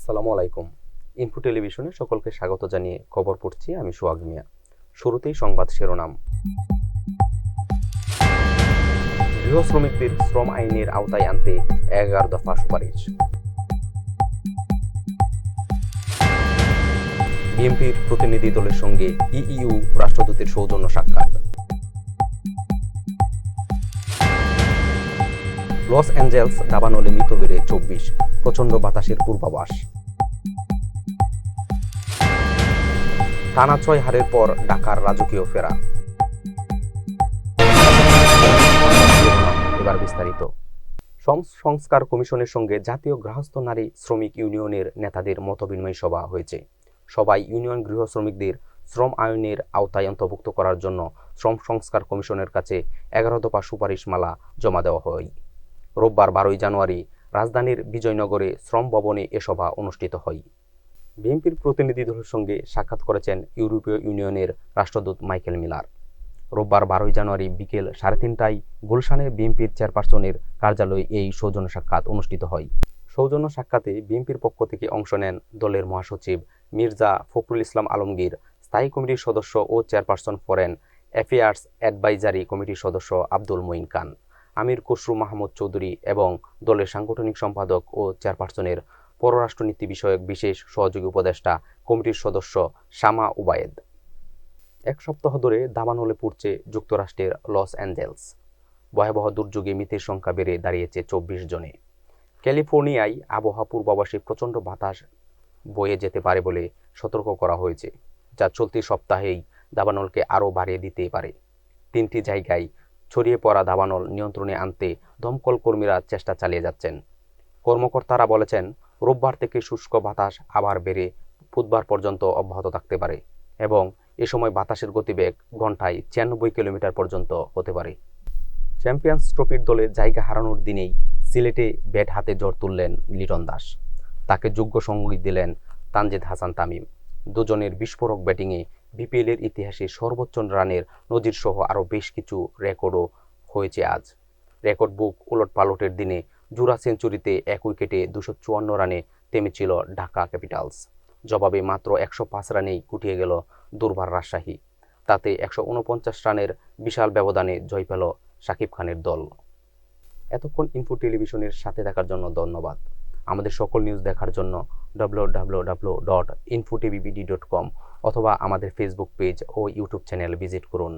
আসসালামু আলাইকুম। ইনফো টেলিভিশনে সকলকে স্বাগত জানিয়ে খবর পড়ছি আমি সোহাগ মিয়া। শুরুতেই সংবাদ শিরোনাম। গৃহ শ্রমিকদের শ্রম আইনের আওতায় আনতে 11 দফা সুপারিশ। বিএনপির প্রতিনিধি দলের সঙ্গে ইইউ রাষ্ট্রদূতের সৌজন্য সাক্ষাৎ। লস অ্যাঞ্জেলস দাবানলে মৃত বেড়ে 24, প্রচণ্ড বাতাসের পূর্বাভাস। টানা 6 হারের পর ঢাকার রাজকীয় ফেরা। এবার বিস্তারিত। সংস্কার কমিশনের সঙ্গে জাতীয় গৃহস্থ নারী শ্রমিক ইউনিয়নের নেতাদের মতবিনিময় সভা হয়েছে। সবাই ইউনিয়ন গৃহ শ্রমিকদের শ্রম আইনের আওতায় অন্তর্ভুক্ত করার জন্য শ্রম সংস্কার কমিশনের কাছে 11 দফা সুপারিশমালা জমা দেওয়া হয়। রোববার 12 জানুয়ারি রাজধানীর বিজয়নগরে শ্রম ভবনে এ সভা অনুষ্ঠিত হয়। বিএনপির প্রতিনিধি দলের সঙ্গে সাক্ষাৎ করেছেন ইউরোপীয় ইউনিয়নের রাষ্ট্রদূত মাইকেল মিলার। রোববার 12 জানুয়ারি বিকেল 3:30টায় গুলশানে বিএনপির চেয়ারপারসনের কার্যালয়ে এই সৌজন্য সাক্ষাৎ অনুষ্ঠিত হয়। সৌজন্য সাক্ষাতে বিএনপির পক্ষ থেকে অংশ নেন দলের মহাসচিব মির্জা ফখরুল ইসলাম আলমগীর, স্থায়ী কমিটির সদস্য ও চেয়ারপারসন ফরেন অ্যাফেয়ার্স অ্যাডভাইজারি কমিটির সদস্য আব্দুল মঈন খান, আমির খসরু মাহমুদ চৌধুরী এবং দলের সাংগঠনিক সম্পাদক ও চেয়ারপারসনের পররাষ্ট্রনীতি বিষয়ক বিশেষ সহযোগী উপদেষ্টা কমিটির সদস্য শামা উবায়েদ। এক সপ্তাহ ধরে দাবানলে পড়ছে যুক্তরাষ্ট্রের লস অ্যাঞ্জেলস। ভয়াবহ দুর্যোগে মৃতের সংখ্যা বেড়ে দাঁড়িয়েছে 24 জনে। ক্যালিফোর্নিয়ায় আবহাওয়া পূর্বাভাসে প্রচণ্ড বাতাস বয়ে যেতে পারে বলে সতর্ক করা হয়েছে, যা চলতি সপ্তাহেই দাবানলকে আরও বাড়িয়ে দিতে পারে। 3টি জায়গায় ছড়িয়ে পড়া দাবানল নিয়ন্ত্রণে আনতে দমকল কর্মীরা চেষ্টা চালিয়ে যাচ্ছেন। কর্মকর্তারা বলেছেন, রোববার থেকে শুষ্ক বাতাস আবার বেড়ে বুধবার পর্যন্ত অব্যাহত থাকতে পারে এবং এ সময় বাতাসের গতিবেগ ঘন্টায় 96 কিলোমিটার পর্যন্ত হতে পারে। চ্যাম্পিয়ন্স ট্রফির দলে জায়গা হারানোর দিনেই সিলেটে ব্যাট হাতে ঝড় তুললেন লিটন দাস। তাকে যোগ্য সঙ্গী দিলেন তানজিদ হাসান তামিম। দুজনের বিস্ফোরক ব্যাটিংয়ে বিপিএলের ইতিহাসে সর্বোচ্চ রানের নজিরসহ আরও বেশ কিছু রেকর্ডও হয়েছে আজ। রেকর্ড বুক উলটপালটের দিনে জোড়া সেঞ্চুরিতে 1 উইকেটে 254 রানে থেমেছিল ঢাকা ক্যাপিটালস। জবাবে মাত্র 105 রানেই গুটিয়ে গেল দুর্বার রাজশাহী। তাতে 149 রানের বিশাল ব্যবধানে জয় পেল শাকিব খানের দল। এতক্ষণ ইনফো টেলিভিশনের সাথে থাকার জন্য ধন্যবাদ। আমাদের সকল নিউজ দেখার জন্য www.infotvbd.com অথবা আমাদের ফেসবুক পেজ ও ইউটিউব চ্যানেল ভিজিট করুন।